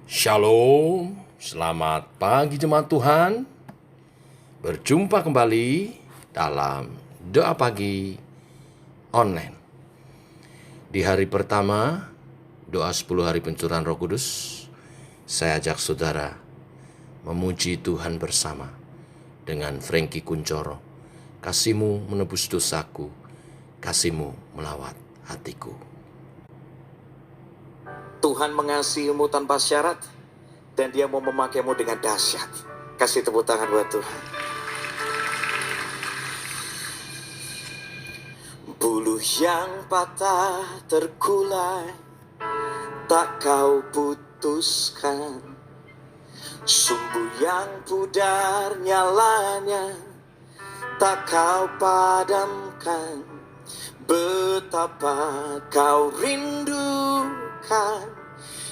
Shalom, selamat pagi jemaat Tuhan. Berjumpa kembali dalam doa pagi online. Di hari pertama, doa 10 hari pencurahan Roh Kudus, saya ajak saudara memuji Tuhan bersama dengan Frankie Kuncoro. Kasih-Mu menebus dosaku, kasih-Mu melawat hatiku. Tuhan mengasihimu tanpa syarat dan Dia mau memakaimu dengan dahsyat. Kasih tepuk tangan buat Tuhan. Buluh yang patah terkulai tak kau putuskan, sumbu yang pudar nyalanya tak kau padamkan. Betapa kau rindukan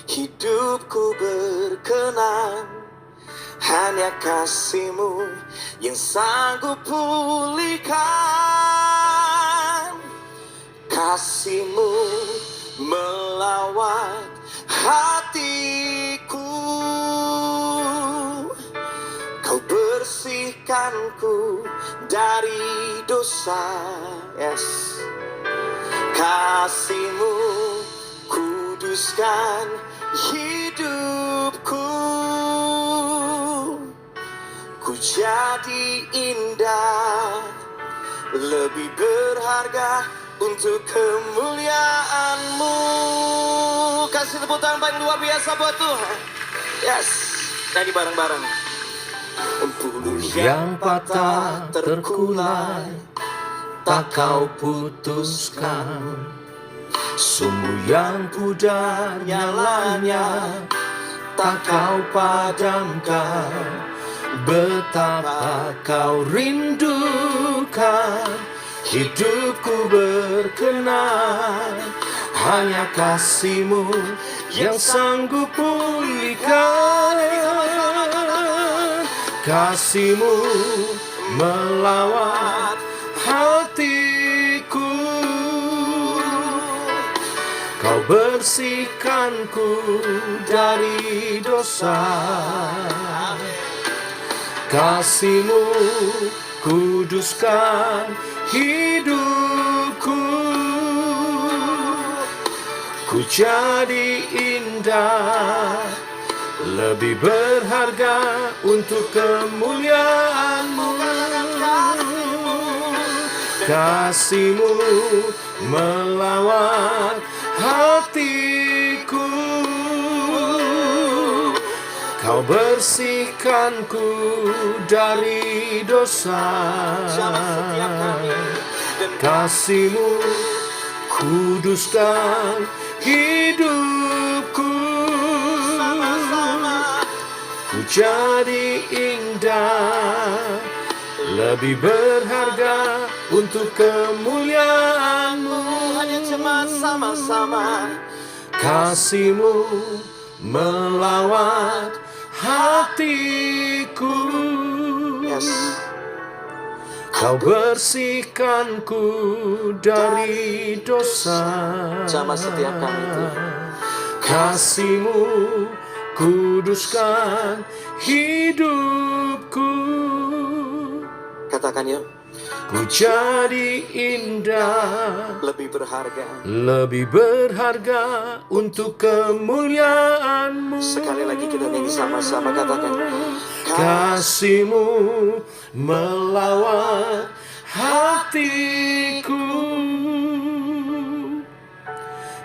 hidupku berkenan, hanya kasih-Mu yang sanggup pulihkan. Kasih-Mu melawat hatiku, Kau bersihkanku dari dosa. Yes. Kasih-Mu kuduskan hidupku, ku jadi indah, lebih berharga untuk kemuliaan-Mu. Kasih tepuk tangan paling luar biasa buat Tuhan. Yes, nyanyi bareng-bareng. Buluh yang patah terkulai tak kau putuskan, sumbu yang pudar nyalanya tak kau padamkan. Betapa kau rindukan hidupku berkenan, hanya kasih-Mu yang sanggup pulihkan. Kasih-Mu melawat hatiku, Kau bersihkanku dari dosa. Kasih-Mu kuduskan hidupku, ku jadi indah, lebih berharga untuk kemuliaan-Mu. Kasih-Mu melawat hatiku, Kau bersihkanku dari dosa. Kasih-Mu kuduskan hidupku, ku jadi indah, lebih berharga untuk kemuliaan-Mu. Hanya cuma sama-sama. Kasih-Mu melawat hatiku, Yes. Kau bersihkanku dari dosa. Sama setiap kami Tuhan. Kasih-Mu kuduskan hidupku, Katakan yuk, ku jadi indah, lebih berharga. lebih berharga untuk kemuliaan-Mu. Sekali lagi kita nyanyi sama-sama, katakan. Kasih-Mu melawat hatiku,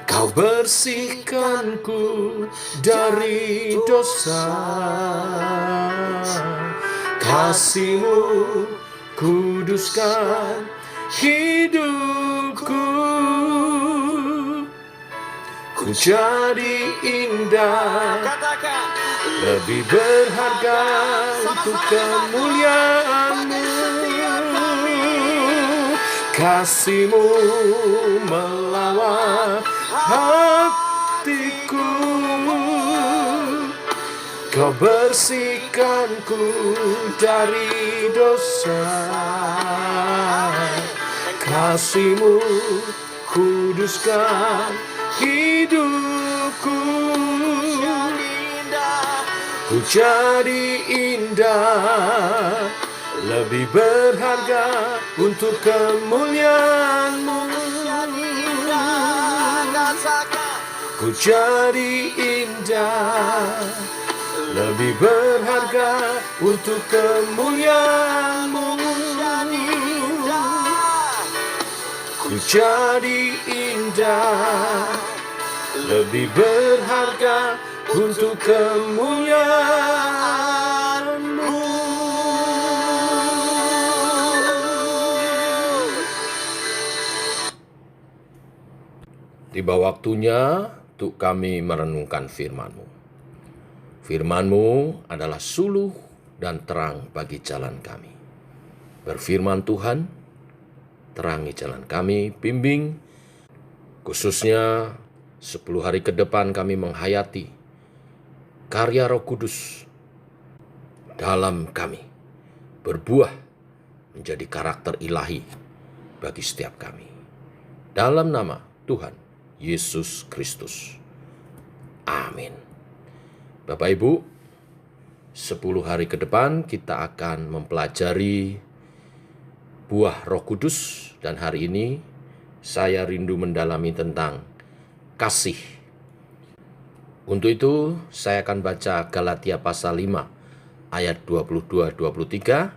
Kau bersihkanku dari dosa. Kasih-Mu kuduskan hidupku, ku jadi indah, Katakan. lebih berharga untuk kemuliaan-Mu. Kasih-Mu melawat hatiku, Kau bersihkanku dari dosa. Kasih-Mu kuduskan hidupku, ku jadi indah, lebih berharga untuk kemuliaan-Mu. Ku jadi indah, lebih berharga untuk kemuliaan-Mu. Ku jadi indah, lebih berharga untuk kemuliaan-Mu. Tiba waktunya untuk kami merenungkan firman-Mu. Firman-Mu adalah suluh dan terang bagi jalan kami. Berfirman Tuhan, terangi jalan kami, bimbing, khususnya 10 hari ke depan kami menghayati karya Roh Kudus dalam kami, berbuah menjadi karakter ilahi bagi setiap kami. Dalam nama Tuhan Yesus Kristus. Amin. Bapak Ibu, 10 hari ke depan kita akan mempelajari buah Roh Kudus, dan hari ini saya rindu mendalami tentang kasih. Untuk itu saya akan baca Galatia pasal 5 ayat 22-23,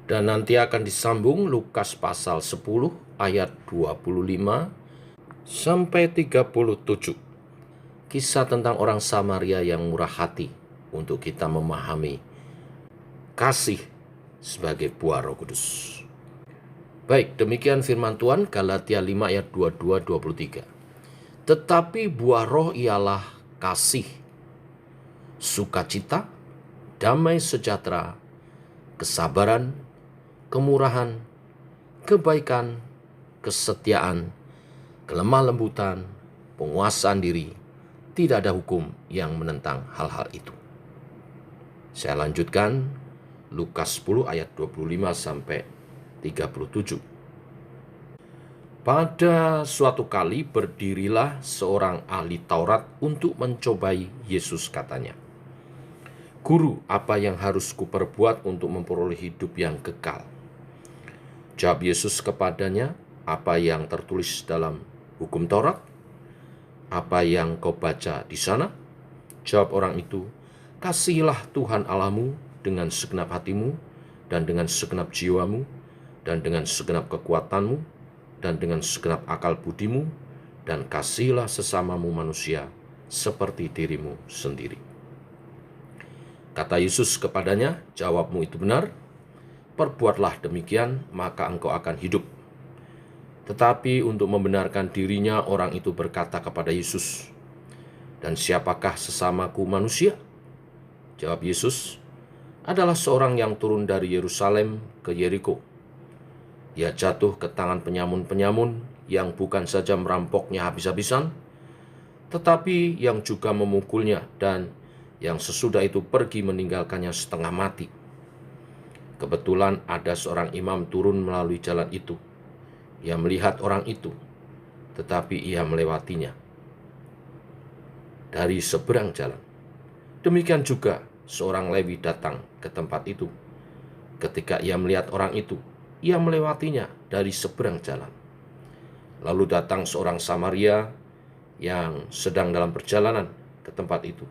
dan nanti akan disambung Lukas pasal 10 ayat 25 sampai 37. Kisah tentang orang Samaria yang murah hati untuk kita memahami kasih sebagai buah Roh Kudus. Baik, demikian firman Tuhan, Galatia 5 ayat 22-23. Tetapi buah roh ialah kasih, sukacita, damai sejahtera, kesabaran, kemurahan, kebaikan, kesetiaan, kelemah lembutan, penguasaan diri. Tidak ada hukum yang menentang hal-hal itu. Saya lanjutkan Lukas 10 ayat 25 sampai 37. Pada suatu kali berdirilah seorang ahli Taurat untuk mencobai Yesus, katanya, "Guru, apa yang harus kuperbuat untuk memperoleh hidup yang kekal?" Jawab Yesus kepadanya, "Apa yang tertulis dalam hukum Taurat? Apa yang kau baca di sana?" Jawab orang itu, "Kasihilah Tuhan Allahmu dengan segenap hatimu, dan dengan segenap jiwamu, dan dengan segenap kekuatanmu, dan dengan segenap akal budimu, dan kasihilah sesamamu manusia seperti dirimu sendiri." Kata Yesus kepadanya, "Jawabmu itu benar, perbuatlah demikian, maka engkau akan hidup." Tetapi untuk membenarkan dirinya, orang itu berkata kepada Yesus, "Dan siapakah sesamaku manusia?" Jawab Yesus, "Adalah seorang yang turun dari Yerusalem ke Yeriko. Ia jatuh ke tangan penyamun-penyamun yang bukan saja merampoknya habis-habisan, tetapi yang juga memukulnya, dan yang sesudah itu pergi meninggalkannya setengah mati. Kebetulan ada seorang imam turun melalui jalan itu. Ia melihat orang itu, tetapi ia melewatinya dari seberang jalan. Demikian juga seorang Lewi datang ke tempat itu. Ketika ia melihat orang itu, ia melewatinya dari seberang jalan. Lalu datang seorang Samaria yang sedang dalam perjalanan ke tempat itu.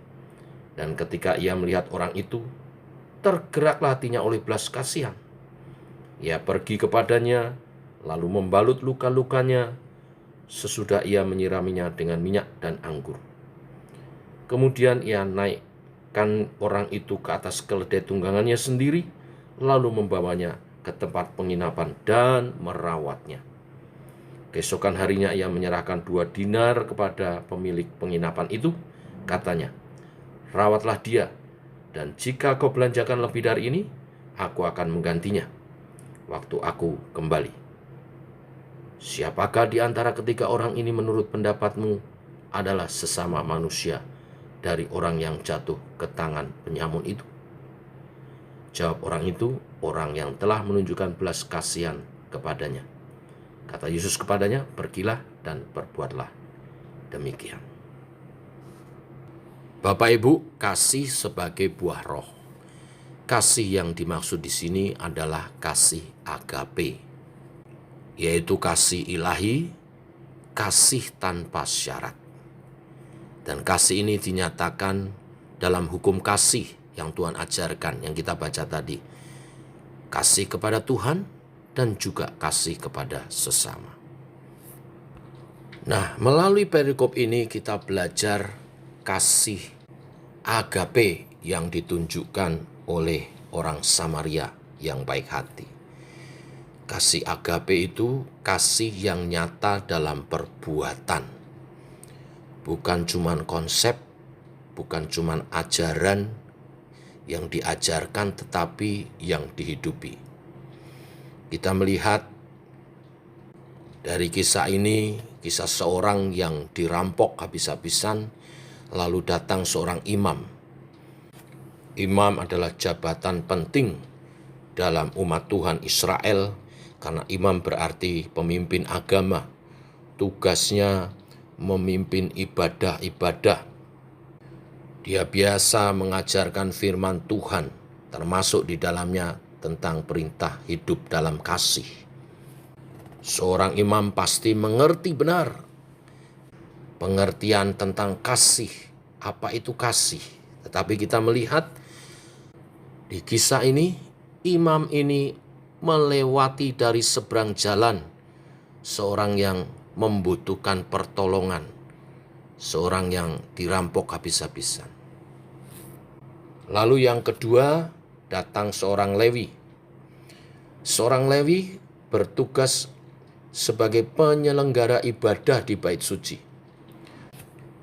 Dan ketika ia melihat orang itu, tergeraklah hatinya oleh belas kasihan. Ia pergi kepadanya, lalu membalut luka-lukanya, sesudah ia menyiraminya dengan minyak dan anggur. Kemudian ia naikkan orang itu ke atas keledai tunggangannya sendiri, lalu membawanya ke tempat penginapan dan merawatnya. Keesokan harinya ia menyerahkan 2 dinar kepada pemilik penginapan itu. Katanya, "Rawatlah dia, dan jika kau belanjakan lebih dari ini, aku akan menggantinya waktu aku kembali." Siapakah di antara ketiga orang ini menurut pendapatmu adalah sesama manusia dari orang yang jatuh ke tangan penyamun itu? Jawab orang itu, "Orang yang telah menunjukkan belas kasihan kepadanya." Kata Yesus kepadanya, "Pergilah dan perbuatlah demikian." Bapak Ibu, kasih sebagai buah roh. Kasih yang dimaksud di sini adalah kasih agape, yaitu kasih ilahi, kasih tanpa syarat. Dan kasih ini dinyatakan dalam hukum kasih yang Tuhan ajarkan, yang kita baca tadi. Kasih kepada Tuhan dan juga kasih kepada sesama. Nah, melalui perikop ini kita belajar kasih agape yang ditunjukkan oleh orang Samaria yang baik hati. Kasih agape itu kasih yang nyata dalam perbuatan. Bukan cuman konsep, bukan cuman ajaran yang diajarkan, tetapi yang dihidupi. Kita melihat dari kisah ini, kisah seorang yang dirampok habis-habisan, lalu datang seorang imam. Imam adalah jabatan penting dalam umat Tuhan Israel, karena imam berarti pemimpin agama. Tugasnya memimpin ibadah-ibadah. Dia biasa mengajarkan firman Tuhan, termasuk di dalamnya tentang perintah hidup dalam kasih. Seorang imam pasti mengerti benar pengertian tentang kasih. Apa itu kasih? Tetapi kita melihat di kisah ini, imam ini melewati dari seberang jalan seorang yang membutuhkan pertolongan, seorang yang dirampok habis-habisan. Lalu yang kedua, datang seorang Lewi. Seorang Lewi bertugas sebagai penyelenggara ibadah di bait suci.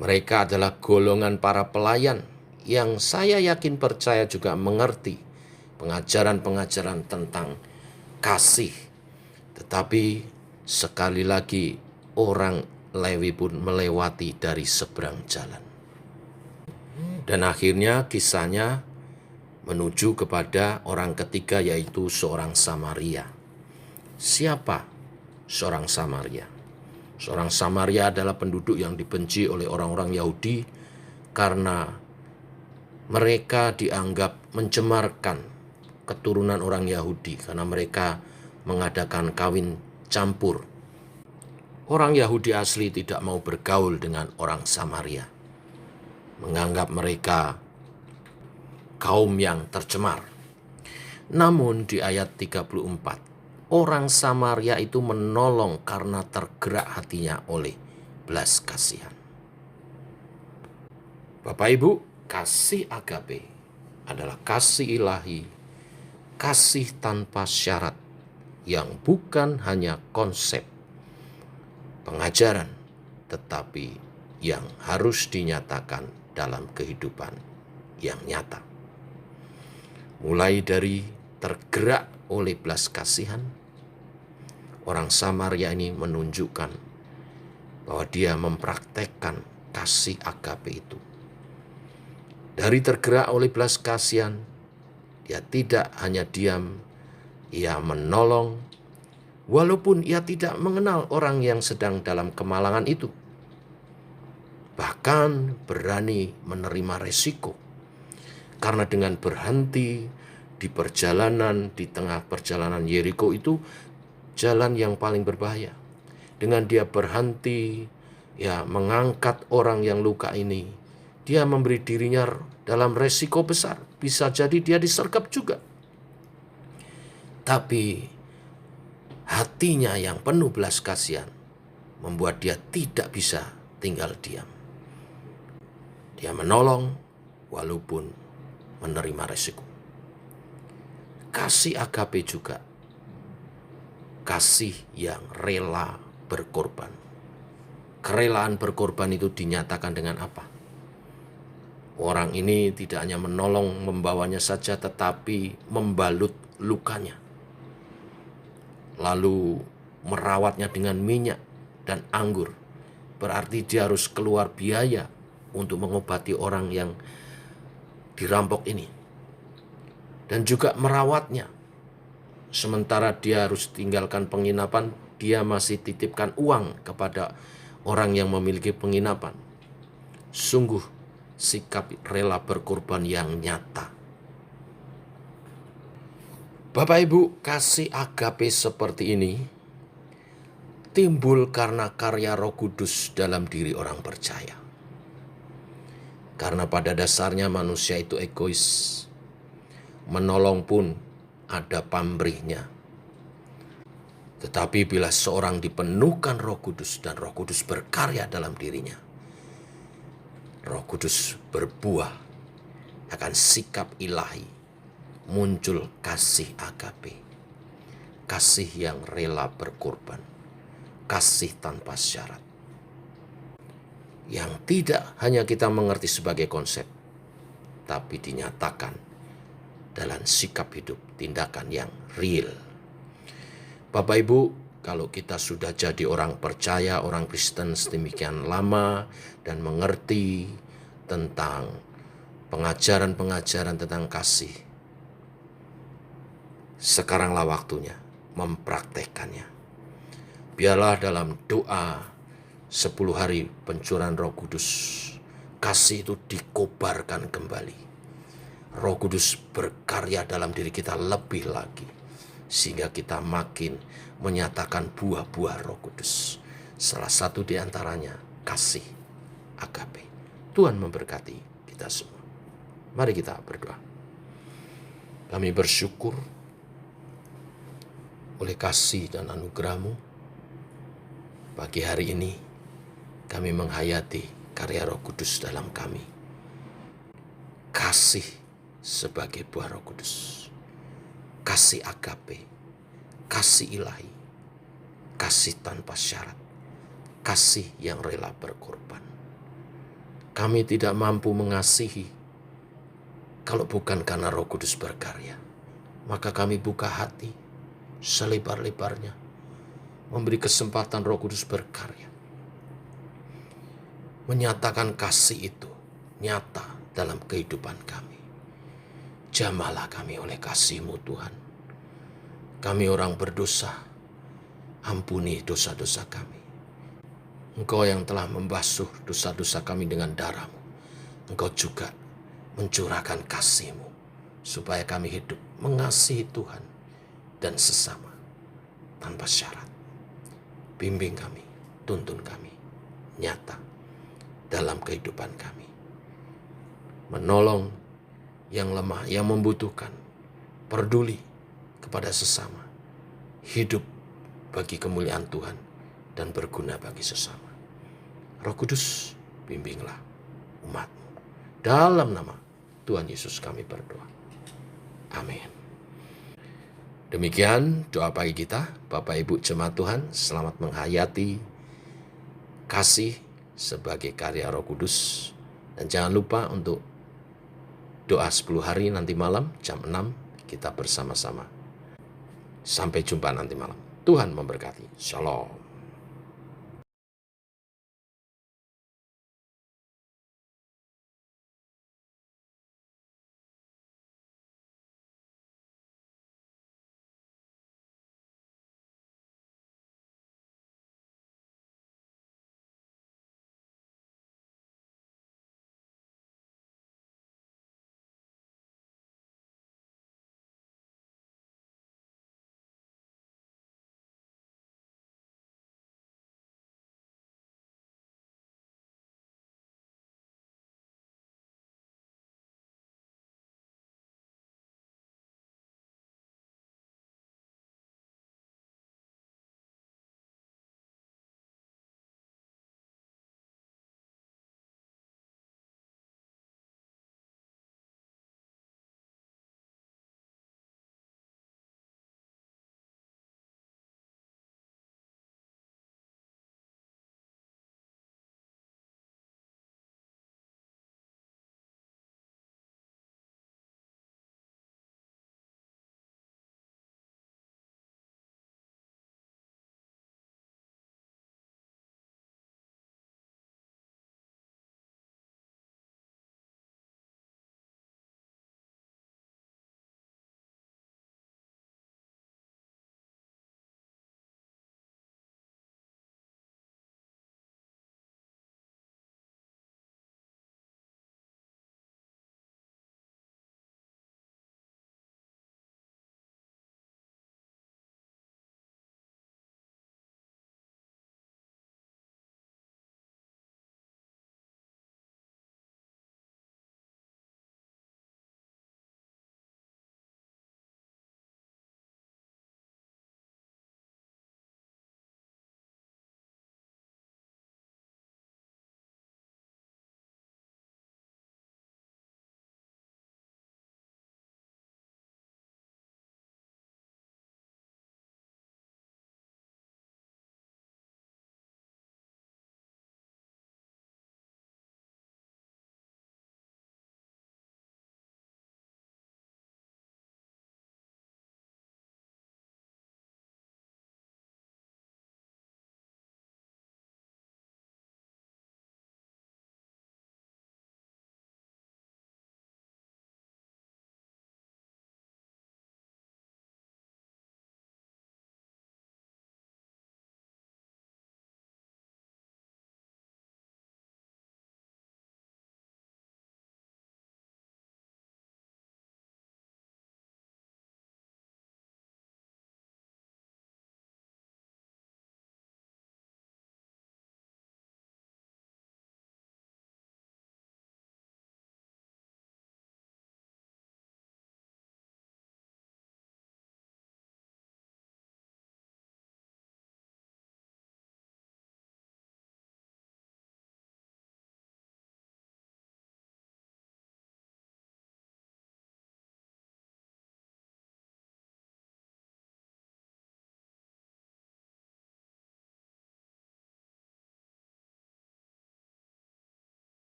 Mereka adalah golongan para pelayan yang saya yakin percaya juga mengerti pengajaran-pengajaran tentang kasih. Tetapi sekali lagi orang Lewi pun melewati dari seberang jalan. Dan akhirnya kisahnya menuju kepada orang ketiga, yaitu seorang Samaria. Siapa seorang Samaria? Seorang Samaria adalah penduduk yang dibenci oleh orang-orang Yahudi karena mereka dianggap mencemarkan keturunan orang Yahudi karena mereka mengadakan kawin campur. Orang Yahudi asli tidak mau bergaul dengan orang Samaria, menganggap mereka kaum yang tercemar. Namun di ayat 34, orang Samaria itu menolong karena tergerak hatinya oleh belas kasihan. Bapak Ibu, kasih agape adalah kasih ilahi, kasih tanpa syarat yang bukan hanya konsep pengajaran, tetapi yang harus dinyatakan dalam kehidupan yang nyata. Mulai dari tergerak oleh belas kasihan, orang Samaria ini menunjukkan bahwa dia mempraktekkan kasih agape itu. Dari tergerak oleh belas kasihan, dia tidak hanya diam, ia menolong, walaupun ia tidak mengenal orang yang sedang dalam kemalangan itu. Bahkan berani menerima resiko. Karena dengan berhenti di perjalanan, di tengah perjalanan Yeriko itu jalan yang paling berbahaya. Dengan dia berhenti, mengangkat orang yang luka ini, dia memberi dirinya dalam resiko besar. Bisa jadi dia disergap juga. Tapi hatinya yang penuh belas kasihan membuat dia tidak bisa tinggal diam. Dia menolong walaupun menerima resiko. Kasih agape juga kasih yang rela berkorban. Kerelaan berkorban itu dinyatakan dengan apa? Orang ini tidak hanya menolong membawanya saja, tetapi membalut lukanya. Lalu merawatnya dengan minyak dan anggur. Berarti dia harus keluar biaya untuk mengobati orang yang dirampok ini. Dan juga merawatnya. Sementara dia harus tinggalkan penginapan, dia masih titipkan uang kepada orang yang memiliki penginapan. Sungguh sikap rela berkorban yang nyata. Bapak Ibu, kasih agape seperti ini timbul karena karya Roh Kudus dalam diri orang percaya. Karena pada dasarnya manusia itu egois. Menolong pun ada pamrihnya. Tetapi bila seorang dipenuhkan Roh Kudus dan Roh Kudus berkarya dalam dirinya, Roh Kudus berbuah akan sikap ilahi, muncul kasih agape, kasih yang rela berkorban, kasih tanpa syarat. Yang tidak hanya kita mengerti sebagai konsep, tapi dinyatakan dalam sikap hidup, tindakan yang real. Bapak Ibu, kalau kita sudah jadi orang percaya, orang Kristen sedemikian lama dan mengerti tentang pengajaran-pengajaran tentang kasih, sekaranglah waktunya mempraktekkannya. Biarlah dalam doa 10 hari pencurahan Roh Kudus, kasih itu dikobarkan kembali. Roh Kudus berkarya dalam diri kita lebih lagi, sehingga kita makin menyatakan buah-buah Roh Kudus. Salah satu di antaranya kasih agape. Tuhan memberkati kita semua. Mari kita berdoa. Kami bersyukur oleh kasih dan anugerah-Mu. Pagi hari ini kami menghayati karya Roh Kudus dalam kami. Kasih sebagai buah Roh Kudus. Kasih agape, kasih ilahi, kasih tanpa syarat, kasih yang rela berkorban. Kami tidak mampu mengasihi kalau bukan karena Roh Kudus berkarya. Maka kami buka hati selebar-lebarnya, memberi kesempatan Roh Kudus berkarya, menyatakan kasih itu nyata dalam kehidupan kami. Jamahlah kami oleh kasih-Mu Tuhan. Kami orang berdosa, ampuni dosa-dosa kami. Engkau yang telah membasuh dosa-dosa kami dengan darah-Mu. Engkau juga mencurahkan kasih-Mu, supaya kami hidup mengasihi Tuhan dan sesama tanpa syarat. Bimbing kami, tuntun kami, nyata dalam kehidupan kami. Menolong yang lemah, yang membutuhkan, peduli kepada sesama, hidup bagi kemuliaan Tuhan, dan berguna bagi sesama. Roh Kudus, bimbinglah umat-Mu. Dalam nama Tuhan Yesus kami berdoa. Amin. Demikian doa pagi kita. Bapak Ibu jemaat Tuhan, selamat menghayati kasih sebagai karya Roh Kudus. Dan jangan lupa untuk doa 10 hari nanti malam jam 6 kita bersama-sama. Sampai jumpa nanti malam. Tuhan memberkati. Shalom.